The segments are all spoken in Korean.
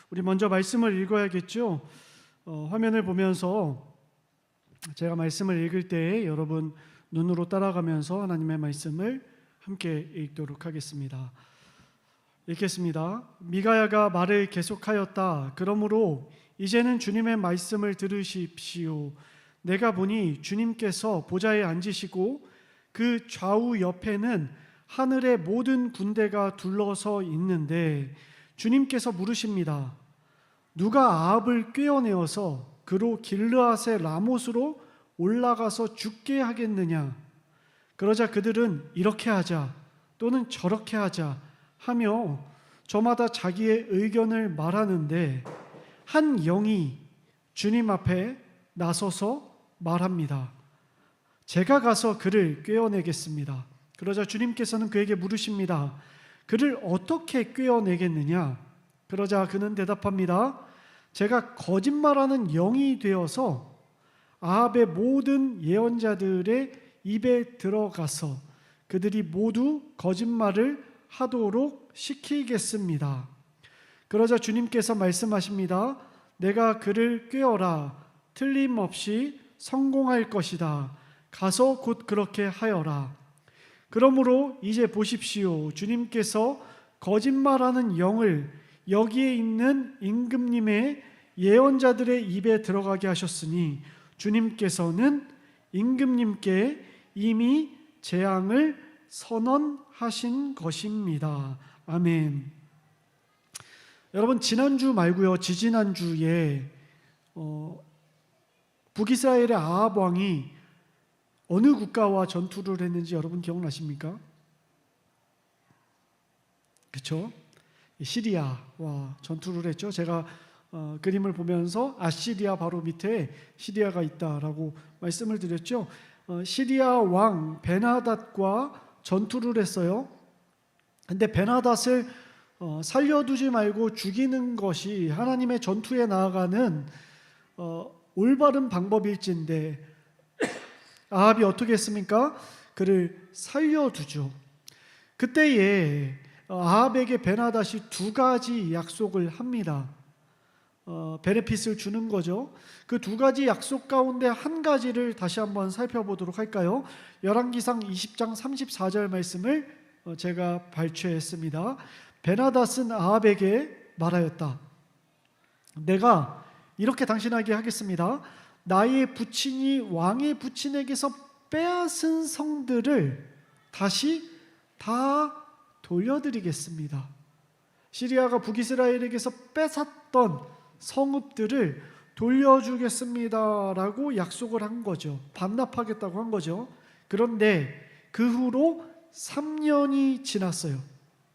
우리 먼저 말씀을 읽어야겠죠. 화면을 보면서 제가 말씀을 읽을 때 여러분 눈으로 따라가면서 하나님의 말씀을 함께 읽도록 하겠습니다. 읽겠습니다. 미가야가 말을 계속하였다. 그러므로 이제는 주님의 말씀을 들으십시오. 내가 보니 주님께서 보좌에 앉으시고 그 좌우 옆에는 하늘의 모든 군대가 둘러서 있는데 주님께서 물으십니다. 누가 아합을 꿰어내어서 그로 길르앗의 라못으로 올라가서 죽게 하겠느냐? 그러자 그들은 이렇게 하자 또는 저렇게 하자 하며 저마다 자기의 의견을 말하는데 한 영이 주님 앞에 나서서 말합니다. 제가 가서 그를 꿰어내겠습니다. 그러자 주님께서는 그에게 물으십니다. 그를 어떻게 꿰어내겠느냐? 그러자 그는 대답합니다. 제가 거짓말하는 영이 되어서 아합의 모든 예언자들의 입에 들어가서 그들이 모두 거짓말을 하도록 시키겠습니다. 그러자 주님께서 말씀하십니다. 내가 그를 꿰어라. 틀림없이 성공할 것이다. 가서 곧 그렇게 하여라. 그러므로 이제 보십시오. 주님께서 거짓말하는 영을 여기에 있는 임금님의 예언자들의 입에 들어가게 하셨으니 주님께서는 임금님께 이미 재앙을 선언하신 것입니다. 아멘. 여러분, 지난주 말고요, 지지난주에 북이스라엘의 아합 왕이 어느 국가와 전투를 했는지 여러분 기억나십니까? 그렇죠? 시리아와 전투를 했죠. 제가 그림을 보면서 아시리아 바로 밑에 시리아가 있다라고 말씀을 드렸죠. 시리아 왕 베나닷과 전투를 했어요. 근데 베나닷을 살려두지 말고 죽이는 것이 하나님의 전투에 나아가는 올바른 방법일진데 아합이 어떻게 했습니까? 그를 살려두죠. 그때에 아합에게 베나닷이 두 가지 약속을 합니다. 베네핏을 주는 거죠. 그 두 가지 약속 가운데 한 가지를 다시 한번 살펴보도록 할까요? 열왕기상 20장 34절 말씀을 제가 발췌했습니다. 베나닷은 아합에게 말하였다. 내가 이렇게 당신에게 하겠습니다. 나의 부친이 왕의 부친에게서 빼앗은 성들을 다시 다 돌려드리겠습니다. 시리아가 북이스라엘에게서 뺏었던 성읍들을 돌려주겠습니다 라고 약속을 한 거죠. 반납하겠다고 한 거죠. 그런데 그 후로 3년이 지났어요.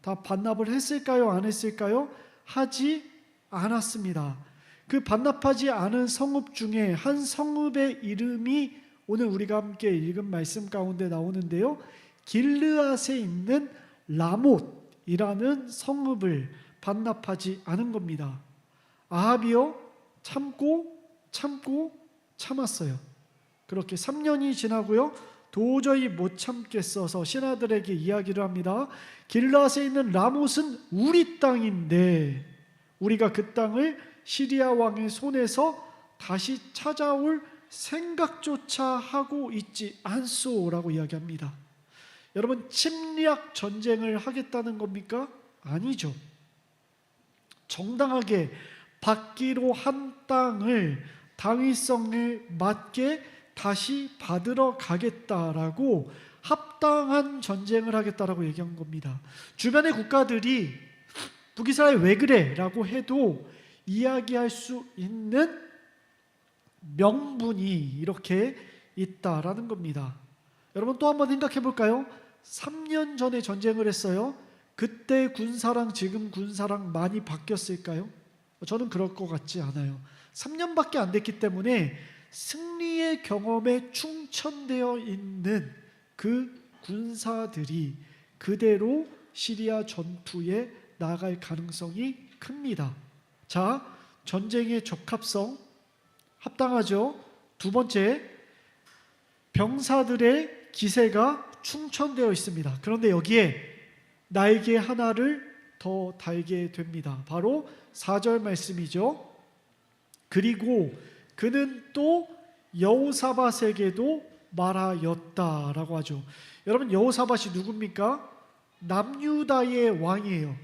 다 반납을 했을까요? 안 했을까요? 하지 않았습니다. 그 반납하지 않은 성읍 중에 한 성읍의 이름이 오늘 우리가 함께 읽은 말씀 가운데 나오는데요. 길르앗에 있는 라못이라는 성읍을 반납하지 않은 겁니다. 아합이요 참았어요. 그렇게 3년이 지나고요. 도저히 못 참겠어서 신하들에게 이야기를 합니다. 길르앗에 있는 라못은 우리 땅인데 우리가 그 땅을 시리아 왕의 손에서 다시 찾아올 생각조차 하고 있지 않소라고 이야기합니다. 여러분, 침략 전쟁을 하겠다는 겁니까? 아니죠. 정당하게 받기로 한 땅을 당위성에 맞게 다시 받으러 가겠다라고 합당한 전쟁을 하겠다라고 얘기한 겁니다. 주변의 국가들이 북이스라엘 왜 그래? 라고 해도 이야기할 수 있는 명분이 이렇게 있다라는 겁니다. 여러분, 또 한번 생각해 볼까요? 3년 전에 전쟁을 했어요. 그때 군사랑 지금 군사랑 많이 바뀌었을까요? 저는 그럴 것 같지 않아요. 3년밖에 안 됐기 때문에 승리의 경험에 충천되어 있는 그 군사들이 그대로 시리아 전투에 나아갈 가능성이 큽니다. 자, 전쟁의 적합성 합당하죠. 두 번째, 병사들의 기세가 충천되어 있습니다. 그런데 여기에 나에게 하나를 더 달게 됩니다. 바로 4절 말씀이죠. 그리고 그는 또 여호사밧에게도 말하였다라고 하죠. 여러분, 여호사밧이 누굽니까? 남유다의 왕이에요.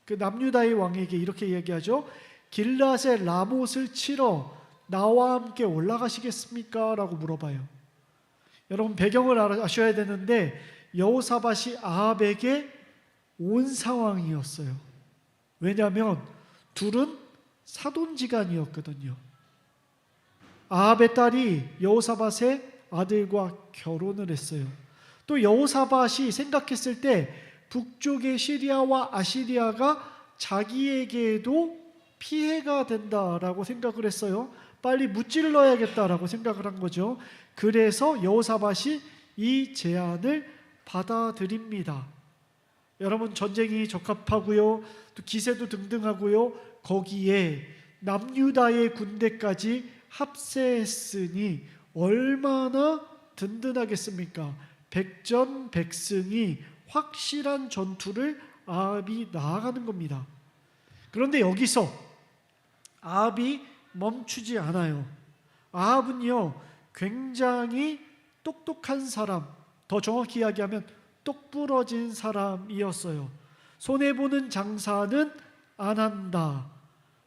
그 남유다의 왕에게 이렇게 이야기하죠. 길앗의 라못을 치러 나와 함께 올라가시겠습니까? 라고 물어봐요. 여러분, 배경을 아셔야 되는데 여호사밧이 아합에게 온 상황이었어요. 왜냐하면 둘은 사돈지간이었거든요. 아합의 딸이 여호사밧의 아들과 결혼을 했어요. 또 여호사밧이 생각했을 때 북쪽의 시리아와 아시리아가 자기에게도 피해가 된다라고 생각을 했어요. 빨리 무찔러야겠다라고 생각을 한 거죠. 그래서 여호사밧이 이 제안을 받아들입니다. 여러분, 전쟁이 적합하고요, 또 기세도 등등하고요, 거기에 남유다의 군대까지 합세했으니 얼마나 든든하겠습니까? 백전백승이 확실한 전투를 아합이 나아가는 겁니다. 그런데 여기서 아합이 멈추지 않아요. 아합은요, 굉장히 똑똑한 사람, 더 정확히 이야기하면 똑부러진 사람이었어요. 손해보는 장사는 안 한다.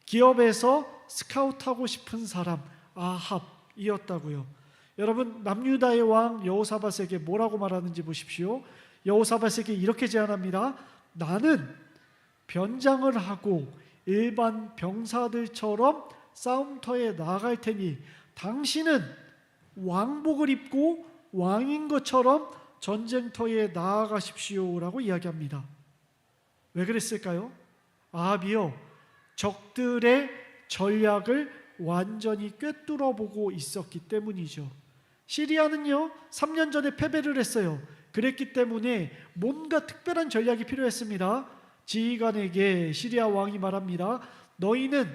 기업에서 스카우트하고 싶은 사람, 아합이었다고요. 여러분, 남유다의 왕 여호사밧에게 뭐라고 말하는지 보십시오. 여호사밧에게 이렇게 제안합니다. 나는 변장을 하고 일반 병사들처럼 싸움터에 나아갈 테니 당신은 왕복을 입고 왕인 것처럼 전쟁터에 나아가십시오라고 이야기합니다. 왜 그랬을까요? 아합이요, 적들의 전략을 완전히 꿰뚫어 보고 있었기 때문이죠. 시리아는요, 3년 전에 패배를 했어요. 그랬기 때문에 뭔가 특별한 전략이 필요했습니다. 지휘관에게 시리아 왕이 말합니다. 너희는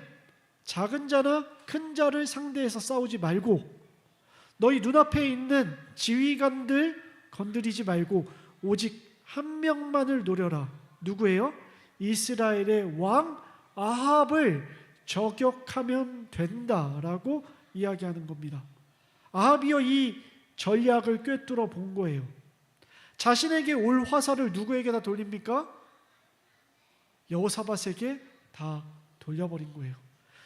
작은 자나 큰 자를 상대해서 싸우지 말고 너희 눈앞에 있는 지휘관들 건드리지 말고 오직 한 명만을 노려라. 누구예요? 이스라엘의 왕 아합을 저격하면 된다라고 이야기하는 겁니다. 아합이요, 이 전략을 꿰뚫어 본 거예요. 자신에게 올 화살을 누구에게다 돌립니까? 여호사밧에게 다 돌려버린 거예요.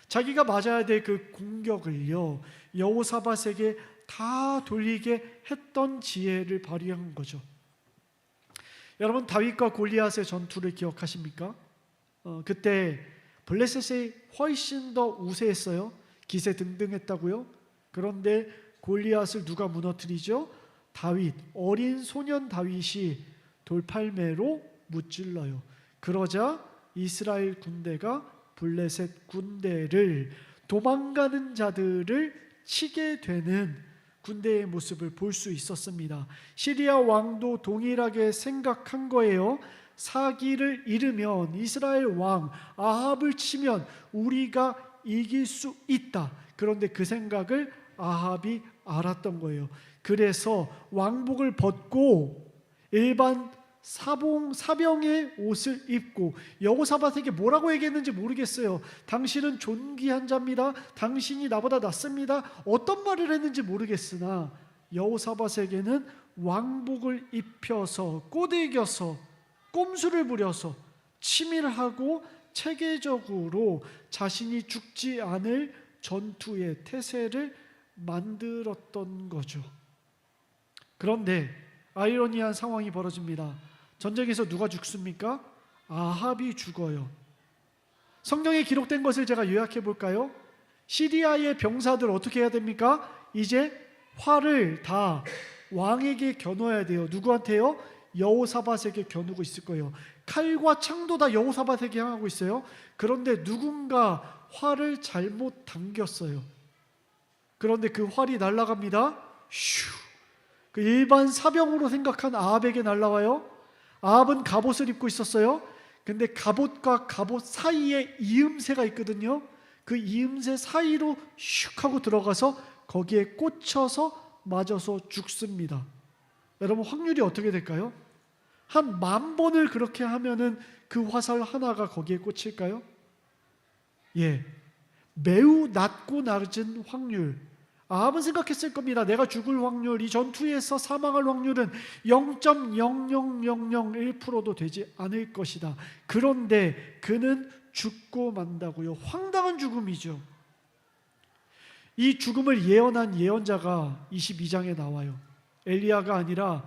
자기가 맞아야 될 그 공격을요, 여호사밧에게 다 돌리게 했던 지혜를 발휘한 거죠. 여러분, 다윗과 골리앗의 전투를 기억하십니까? 그때 블레셋이 훨씬 더 우세했어요. 기세 등등했다고요. 그런데 골리앗을 누가 무너뜨리죠? 다윗, 어린 소년 다윗이 돌팔매로 무찔러요. 그러자 이스라엘 군대가 블레셋 군대를, 도망가는 자들을 치게 되는 군대의 모습을 볼 수 있었습니다. 시리아 왕도 동일하게 생각한 거예요. 사기를 잃으면, 이스라엘 왕 아합을 치면 우리가 이길 수 있다. 그런데 그 생각을 아합이 알았던 거예요. 그래서 왕복을 벗고 일반 사병의 옷을 입고 여호사밧에게 뭐라고 얘기했는지 모르겠어요. 당신은 존귀한 자입니다. 당신이 나보다 낫습니다. 어떤 말을 했는지 모르겠으나 여호사밧에게는 왕복을 입혀서 꼬드겨서 꼼수를 부려서 치밀하고 체계적으로 자신이 죽지 않을 전투의 태세를 만들었던 거죠. 그런데 아이러니한 상황이 벌어집니다. 전쟁에서 누가 죽습니까? 아합이 죽어요. 성경에 기록된 것을 제가 요약해 볼까요? 시리아의 병사들 어떻게 해야 됩니까? 이제 활을 다 왕에게 겨눠야 돼요. 누구한테요? 여호사밧에게 겨누고 있을 거예요. 칼과 창도 다 여호사밧에게 향하고 있어요. 그런데 누군가 활을 잘못 당겼어요. 그런데 그 활이 날아갑니다. 슈. 그 일반 사병으로 생각한 아합에게 날아와요. 아합은 갑옷을 입고 있었어요. 근데 갑옷과 갑옷 사이에 이음새가 있거든요. 그 이음새 사이로 슉 하고 들어가서 거기에 꽂혀서 맞아서 죽습니다. 여러분, 확률이 어떻게 될까요? 한 10,000번을 그렇게 하면은 그 화살 하나가 거기에 꽂힐까요? 예, 매우 낮고 낮은 확률. 아합은 생각했을 겁니다. 내가 죽을 확률, 이 전투에서 사망할 확률은 0.00001%도 되지 않을 것이다. 그런데 그는 죽고 만다고요. 황당한 죽음이죠. 이 죽음을 예언한 예언자가 22장에 나와요. 엘리야가 아니라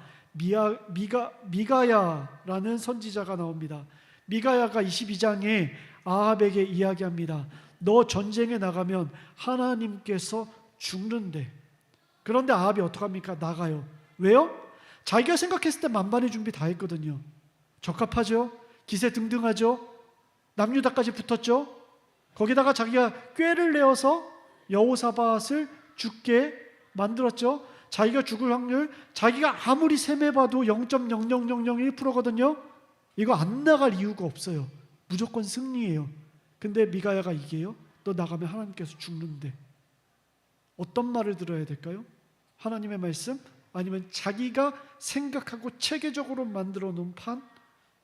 미가야라는 선지자가 나옵니다. 미가야가 22장에 아합에게 이야기합니다. 너 전쟁에 나가면 하나님께서 죽는데. 그런데 아합이 어떡합니까? 나가요. 왜요? 자기가 생각했을 때 만반의 준비 다 했거든요. 적합하죠? 기세 등등하죠? 남유다까지 붙었죠? 거기다가 자기가 꾀를 내어서 여호사밧을 죽게 만들었죠. 자기가 죽을 확률, 자기가 아무리 셈해봐도 0.00001%거든요. 이거 안 나갈 이유가 없어요. 무조건 승리예요. 근데 미가야가 이게요? 너 나가면 하나님께서 죽는데. 어떤 말을 들어야 될까요? 하나님의 말씀? 아니면 자기가 생각하고 체계적으로 만들어 놓은 판?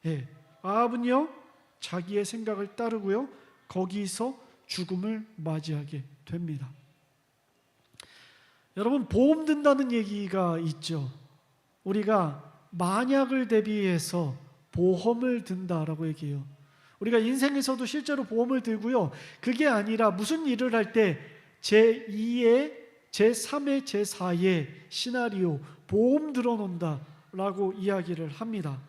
예, 아합은요 자기의 생각을 따르고요 거기서 죽음을 맞이하게 됩니다. 여러분, 보험 든다는 얘기가 있죠. 우리가 만약을 대비해서 보험을 든다라고 얘기해요. 우리가 인생에서도 실제로 보험을 들고요, 그게 아니라 무슨 일을 할 때 제2의, 제3의, 제4의 시나리오, 보험 들어놓는다라고 이야기를 합니다.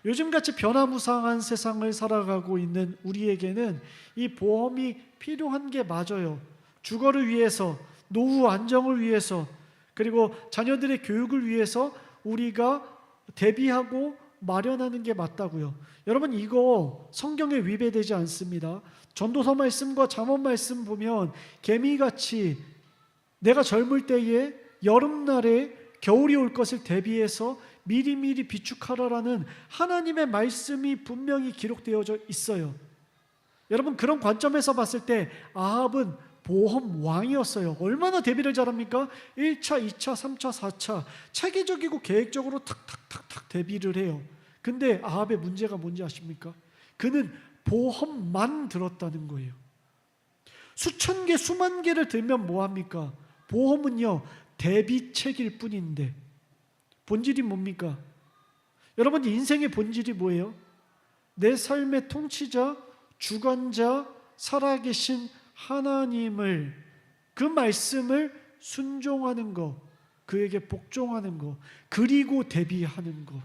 요즘같이 변화무쌍한 세상을 살아가고 있는 우리에게는 이 보험이 필요한 게 맞아요. 주거를 위해서, 노후 안정을 위해서, 그리고 자녀들의 교육을 위해서 우리가 대비하고 마련하는 게 맞다고요. 여러분, 이거 성경에 위배되지 않습니다. 전도서 말씀과 잠언 말씀 보면 개미같이 내가 젊을 때에 여름날에 겨울이 올 것을 대비해서 미리미리 비축하라라는 하나님의 말씀이 분명히 기록되어져 있어요. 여러분, 그런 관점에서 봤을 때 아합은 보험 왕이었어요. 얼마나 대비를 잘합니까? 1차, 2차, 3차, 4차 체계적이고 계획적으로 탁탁탁탁 대비를 해요. 근데 아합의 문제가 뭔지 아십니까? 그는 보험만 들었다는 거예요. 수천 개, 수만 개를 들면 뭐합니까? 보험은요 대비책일 뿐인데 본질이 뭡니까? 여러분, 인생의 본질이 뭐예요? 내 삶의 통치자, 주관자, 살아계신 하나님을, 그 말씀을 순종하는 것, 그에게 복종하는 것, 그리고 대비하는 것.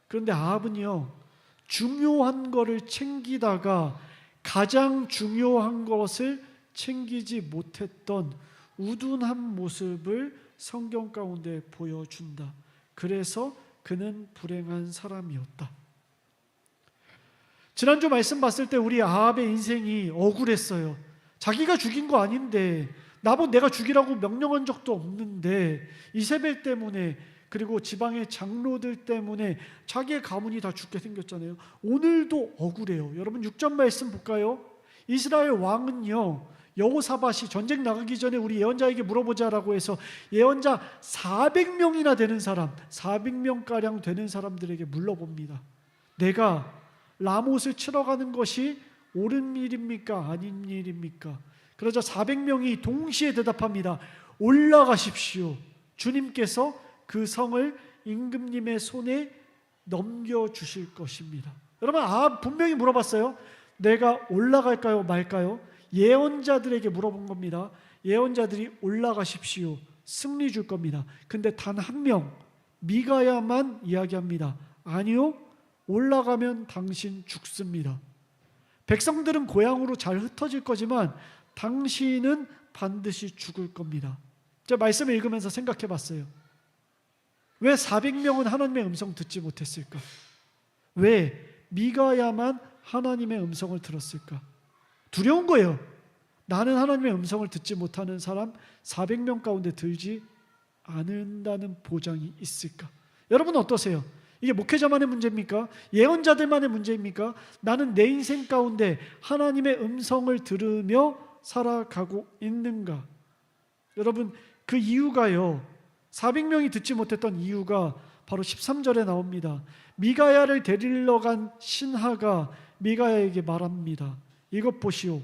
그런데 아합은요 중요한 것을 챙기다가 가장 중요한 것을 챙기지 못했던 우둔한 모습을 성경 가운데 보여준다. 그래서 그는 불행한 사람이었다. 지난주 말씀 봤을 때 우리 아합의 인생이 억울했어요. 자기가 죽인 거 아닌데, 나보고 내가 죽이라고 명령한 적도 없는데 이세벨 때문에, 그리고 지방의 장로들 때문에 자기의 가문이 다 죽게 생겼잖아요. 오늘도 억울해요. 여러분, 6절 말씀 볼까요? 이스라엘 왕은요 여호사밧이 전쟁 나가기 전에 우리 예언자에게 물어보자라고 해서 예언자 400명이나 되는 사람, 400명가량 되는 사람들에게 물어봅니다. 내가 라못을 치러 가는 것이 옳은 일입니까? 아닌 일입니까? 그러자 400명이 동시에 대답합니다. 올라가십시오. 주님께서 그 성을 임금님의 손에 넘겨주실 것입니다. 여러분, 분명히 물어봤어요. 내가 올라갈까요 말까요? 예언자들에게 물어본 겁니다. 예언자들이 올라가십시오, 승리 줄 겁니다. 근데 단 한 명, 미가야만 이야기합니다. 아니요, 올라가면 당신 죽습니다. 백성들은 고향으로 잘 흩어질 거지만 당신은 반드시 죽을 겁니다. 제가 말씀을 읽으면서 생각해 봤어요. 왜 400명은 하나님의 음성 듣지 못했을까? 왜 미가야만 하나님의 음성을 들었을까? 두려운 거예요. 나는 하나님의 음성을 듣지 못하는 사람 400명 가운데 들지 않는다는 보장이 있을까? 여러분 어떠세요? 이게 목회자만의 문제입니까? 예언자들만의 문제입니까? 나는 내 인생 가운데 하나님의 음성을 들으며 살아가고 있는가? 여러분, 그 이유가요 400명이 듣지 못했던 이유가 바로 13절에 나옵니다. 미가야를 데리러 간 신하가 미가야에게 말합니다. 이것 보시오.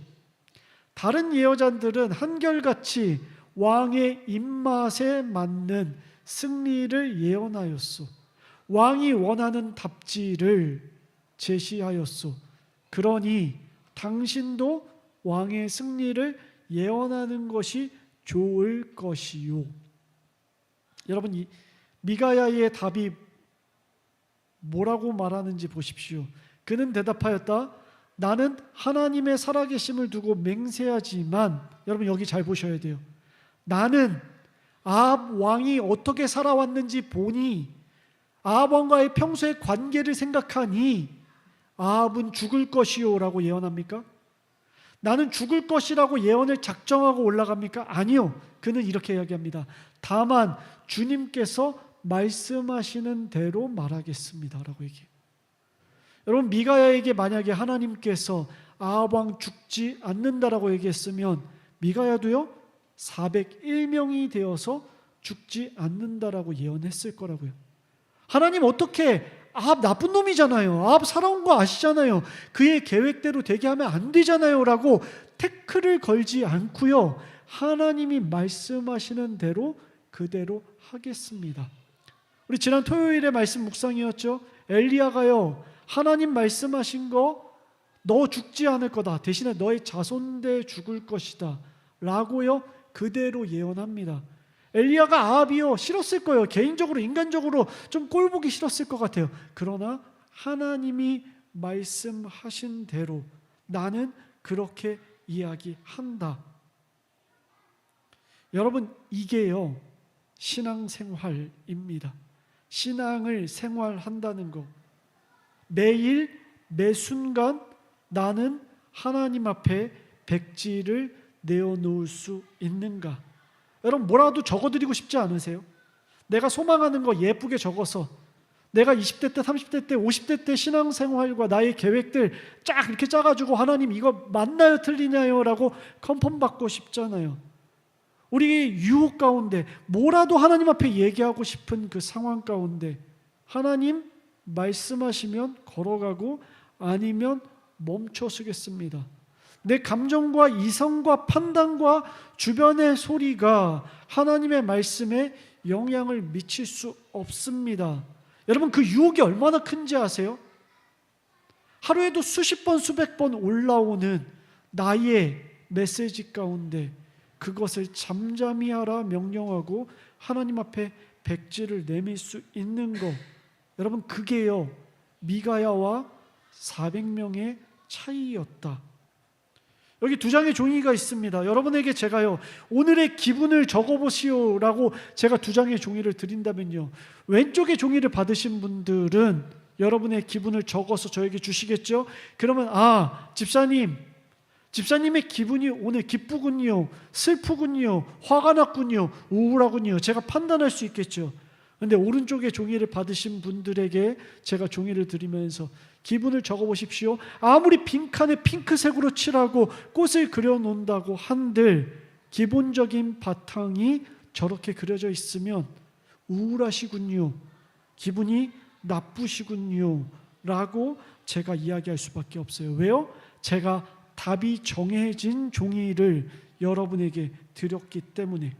다른 예언자들은 한결같이 왕의 입맛에 맞는 승리를 예언하였소. 왕이 원하는 답지를 제시하였소. 그러니 당신도 왕의 승리를 예언하는 것이 좋을 것이요. 여러분, 이 미가야의 답이 뭐라고 말하는지 보십시오. 그는 대답하였다. 나는 하나님의 살아계심을 두고 맹세하지만, 여러분 여기 잘 보셔야 돼요. 나는 아합 왕이 어떻게 살아왔는지 보니, 아합 왕과의 평소의 관계를 생각하니 아합은 죽을 것이요 라고 예언합니까? 나는 죽을 것이라고 예언을 작정하고 올라갑니까? 아니요. 그는 이렇게 이야기합니다. 다만 주님께서 말씀하시는 대로 말하겠습니다 라고 얘기해요. 여러분, 미가야에게 만약에 하나님께서 아합 왕 죽지 않는다라고 얘기했으면 미가야도요 401명이 되어서 죽지 않는다라고 예언했을 거라고요. 하나님 어떻게, 아합 나쁜 놈이잖아요. 아합 살아온 거 아시잖아요. 그의 계획대로 되게 하면 안 되잖아요 라고 태클을 걸지 않고요, 하나님이 말씀하시는 대로 그대로 하겠습니다. 우리 지난 토요일에 말씀 묵상이었죠. 엘리야가요 하나님 말씀하신 거 너 죽지 않을 거다, 대신에 너의 자손대 죽을 것이다 라고요 그대로 예언합니다. 엘리야가 아합이요 싫었을 거예요. 개인적으로 인간적으로 좀 꼴보기 싫었을 것 같아요. 그러나 하나님이 말씀하신 대로 나는 그렇게 이야기한다. 여러분, 이게요 신앙생활입니다. 신앙을 생활한다는 거, 매일 매 순간 나는 하나님 앞에 백지를 내어놓을 수 있는가? 여러분, 뭐라도 적어드리고 싶지 않으세요? 내가 소망하는 거 예쁘게 적어서 내가 20대 때, 30대 때, 50대 때 신앙생활과 나의 계획들 쫙 이렇게 짜가지고 하나님 이거 맞나요 틀리나요? 라고 컨펌 받고 싶잖아요. 우리 유혹 가운데 뭐라도 하나님 앞에 얘기하고 싶은 그 상황 가운데 하나님 말씀하시면 걸어가고 아니면 멈춰서겠습니다. 내 감정과 이성과 판단과 주변의 소리가 하나님의 말씀에 영향을 미칠 수 없습니다. 여러분, 그 유혹이 얼마나 큰지 아세요? 하루에도 수십 번 수백 번 올라오는 나의 메시지 가운데 그것을 잠잠히 하라 명령하고 하나님 앞에 백지를 내밀 수 있는 것, 여러분 그게요 미가야와 400명의 차이였다. 여기 두 장의 종이가 있습니다. 여러분에게 제가요 오늘의 기분을 적어보시오 라고 제가 두 장의 종이를 드린다면요, 왼쪽의 종이를 받으신 분들은 여러분의 기분을 적어서 저에게 주시겠죠? 그러면 집사님의 기분이 오늘 기쁘군요, 슬프군요, 화가 났군요, 우울하군요, 제가 판단할 수 있겠죠. 그런데 오른쪽에 종이를 받으신 분들에게 제가 종이를 드리면서 기분을 적어보십시오. 아무리 빈칸에 핑크색으로 칠하고 꽃을 그려놓는다고 한들 기본적인 바탕이 저렇게 그려져 있으면 우울하시군요, 기분이 나쁘시군요 라고 제가 이야기할 수밖에 없어요. 왜요? 제가 답이 정해진 종이를 여러분에게 드렸기 때문에.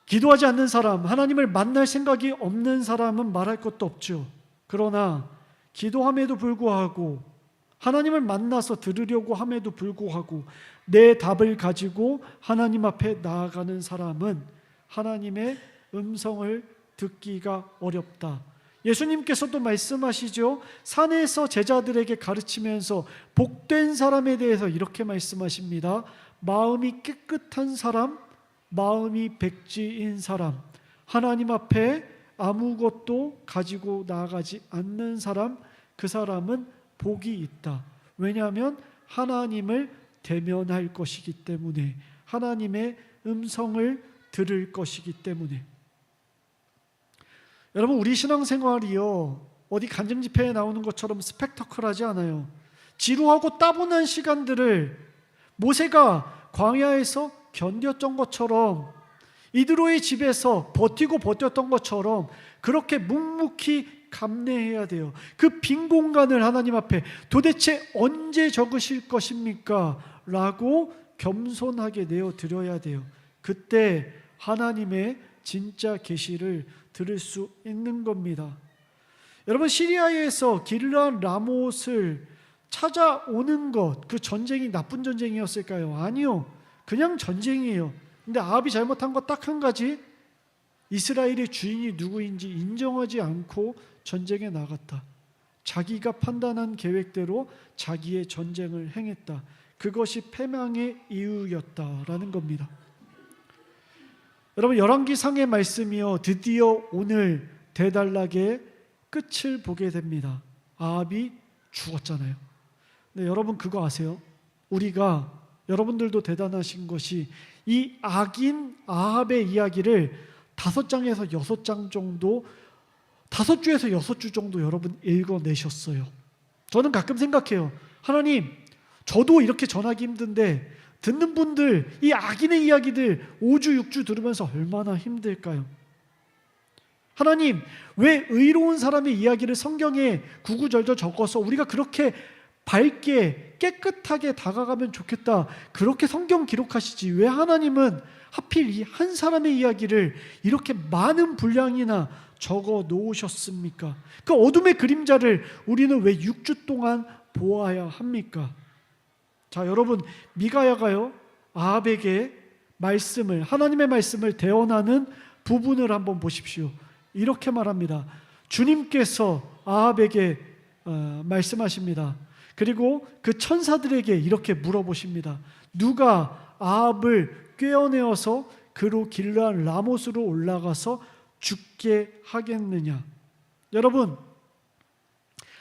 기도하지 않는 사람, 하나님을 만날 생각이 없는 사람은 말할 것도 없죠. 그러나 기도함에도 불구하고 하나님을 만나서 들으려고 함에도 불구하고 내 답을 가지고 하나님 앞에 나아가는 사람은 하나님의 음성을 듣기가 어렵다. 예수님께서도 말씀하시죠. 산에서 제자들에게 가르치면서 복된 사람에 대해서 이렇게 말씀하십니다. 마음이 깨끗한 사람, 마음이 백지인 사람, 하나님 앞에 아무것도 가지고 나아가지 않는 사람, 그 사람은 복이 있다. 왜냐하면 하나님을 대면할 것이기 때문에, 하나님의 음성을 들을 것이기 때문에. 여러분, 우리 신앙생활이요 어디 간증집회에 나오는 것처럼 스펙터클하지 않아요. 지루하고 따분한 시간들을 모세가 광야에서 견뎠던 것처럼 이드로의 집에서 버티고 버텼던 것처럼 그렇게 묵묵히 감내해야 돼요. 그 빈 공간을 하나님 앞에 도대체 언제 적으실 것입니까? 라고 겸손하게 내어드려야 돼요. 그때 하나님의 진짜 계시를 들을 수 있는 겁니다. 여러분, 시리아에서 길르앗 라못을 찾아오는 것, 그 전쟁이 나쁜 전쟁이었을까요? 아니요. 그냥 전쟁이에요. 근데 아합이 잘못한 거 딱 한 가지, 이스라엘의 주인이 누구인지 인정하지 않고 전쟁에 나갔다. 자기가 판단한 계획대로 자기의 전쟁을 행했다. 그것이 패망의 이유였다라는 겁니다. 여러분, 열왕기상의 말씀이요, 드디어 오늘 대단락의 끝을 보게 됩니다. 아합이 죽었잖아요. 근데 여러분 그거 아세요? 여러분들도 대단하신 것이 이 악인 아합의 이야기를 5장에서 6장 정도, 5주에서 6주 정도 여러분 읽어내셨어요. 저는 가끔 생각해요. 하나님, 저도 이렇게 전하기 힘든데 듣는 분들 이 악인의 이야기들 5주 6주 들으면서 얼마나 힘들까요? 하나님, 왜 의로운 사람의 이야기를 성경에 구구절절 적어서 우리가 그렇게 밝게 깨끗하게 다가가면 좋겠다, 그렇게 성경 기록하시지 왜 하나님은 하필 이 한 사람의 이야기를 이렇게 많은 분량이나 적어 놓으셨습니까? 그 어둠의 그림자를 우리는 왜 6주 동안 보아야 합니까? 자, 여러분, 미가야가요 아합에게 하나님의 말씀을 대언하는 부분을 한번 보십시오. 이렇게 말합니다. 주님께서 아합에게 말씀하십니다. 그리고 그 천사들에게 이렇게 물어보십니다. 누가 아합을 꿰어내어서 그로 길르앗 라못으로 올라가서 죽게 하겠느냐? 여러분,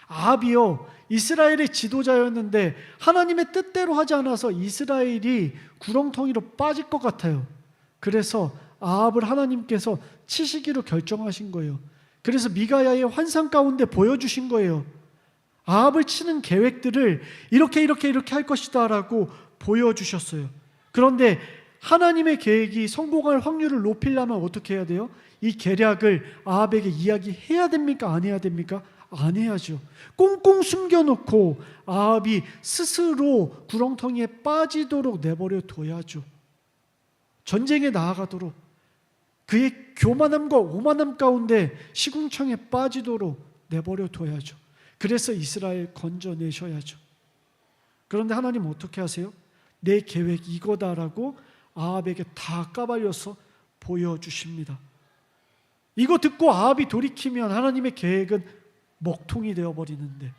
아합이요 이스라엘의 지도자였는데 하나님의 뜻대로 하지 않아서 이스라엘이 구렁텅이로 빠질 것 같아요. 그래서 아합을 하나님께서 치시기로 결정하신 거예요. 그래서 미가야의 환상 가운데 보여주신 거예요. 아합을 치는 계획들을 이렇게 할 것이다 라고 보여주셨어요. 그런데 하나님의 계획이 성공할 확률을 높이려면 어떻게 해야 돼요? 이 계략을 아합에게 이야기해야 됩니까? 안 해야 됩니까? 안 해야죠. 꽁꽁 숨겨놓고 아합이 스스로 구렁텅이에 빠지도록 내버려 둬야죠. 전쟁에 나아가도록, 그의 교만함과 오만함 가운데 시궁창에 빠지도록 내버려 둬야죠. 그래서 이스라엘 건져내셔야죠. 그런데 하나님 어떻게 하세요? 내 계획 이거다라고 아합에게 다 까발려서 보여주십니다. 이거 듣고 아합이 돌이키면 하나님의 계획은 먹통이 되어버리는데,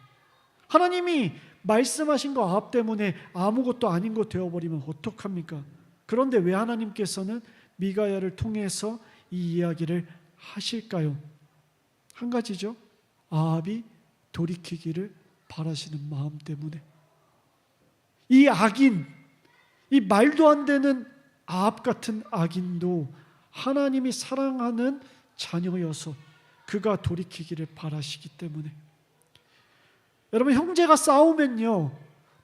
하나님이 말씀하신 거 아합 때문에 아무것도 아닌 거 되어버리면 어떡합니까? 그런데 왜 하나님께서는 미가야를 통해서 이 이야기를 하실까요? 한 가지죠. 아합이 돌이키기를 바라시는 마음 때문에. 이 악인, 이 말도 안 되는 아합 같은 악인도 하나님이 사랑하는 자녀여서 그가 돌이키기를 바라시기 때문에. 여러분, 형제가 싸우면요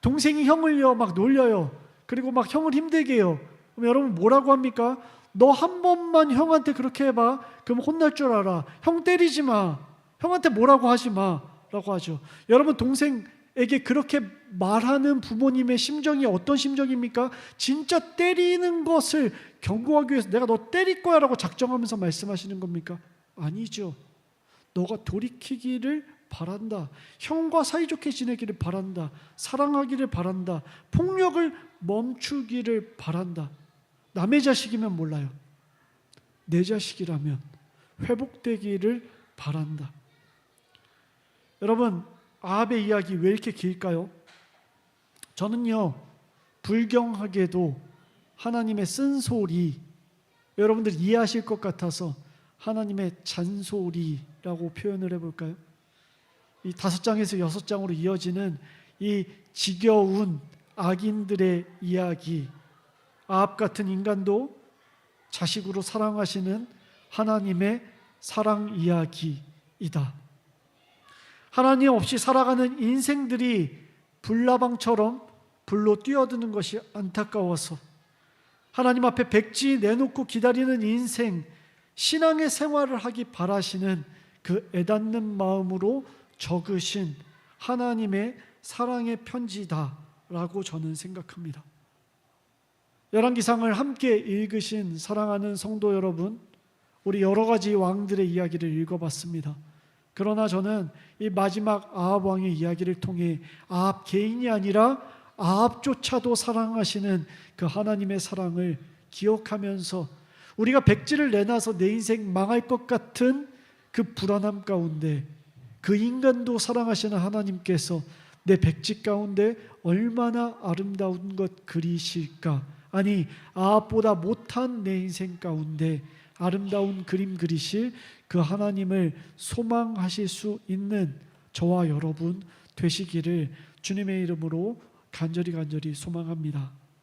동생이 형을요 막 놀려요. 그리고 막 형을 힘들게 해요. 그럼 여러분 뭐라고 합니까? 너 한 번만 형한테 그렇게 해봐. 그럼 혼날 줄 알아. 형 때리지 마. 형한테 뭐라고 하지 마 라고 하죠. 여러분, 동생에게 그렇게 말하는 부모님의 심정이 어떤 심정입니까? 진짜 때리는 것을 경고하기 위해서 내가 너 때릴 거야 라고 작정하면서 말씀하시는 겁니까? 아니죠. 너가 돌이키기를 바란다. 형과 사이좋게 지내기를 바란다. 사랑하기를 바란다. 폭력을 멈추기를 바란다. 남의 자식이면 몰라요. 내 자식이라면 회복되기를 바란다. 여러분, 아합의 이야기 왜 이렇게 길까요? 저는요 불경하게도 하나님의 쓴소리, 여러분들 이해하실 것 같아서 하나님의 잔소리라고 표현을 해볼까요? 이 5장에서 6장으로 이어지는 이 지겨운 악인들의 이야기, 아합 같은 인간도 자식으로 사랑하시는 하나님의 사랑 이야기이다. 하나님 없이 살아가는 인생들이 불나방처럼 불로 뛰어드는 것이 안타까워서 하나님 앞에 백지 내놓고 기다리는 인생, 신앙의 생활을 하기 바라시는 그 애닫는 마음으로 적으신 하나님의 사랑의 편지다라고 저는 생각합니다. 열왕기상을 함께 읽으신 사랑하는 성도 여러분, 우리 여러 가지 왕들의 이야기를 읽어봤습니다. 그러나 저는 이 마지막 아합 왕의 이야기를 통해 아합 개인이 아니라 아합조차도 사랑하시는 그 하나님의 사랑을 기억하면서 우리가 백지를 내놔서 내 인생 망할 것 같은 그 불안함 가운데 그 인간도 사랑하시는 하나님께서 내 백지 가운데 얼마나 아름다운 것 그리실까, 아니 아합보다 못한 내 인생 가운데 아름다운 그림 그리실 그 하나님을 소망하실 수 있는 저와 여러분 되시기를 주님의 이름으로 간절히 소망합니다.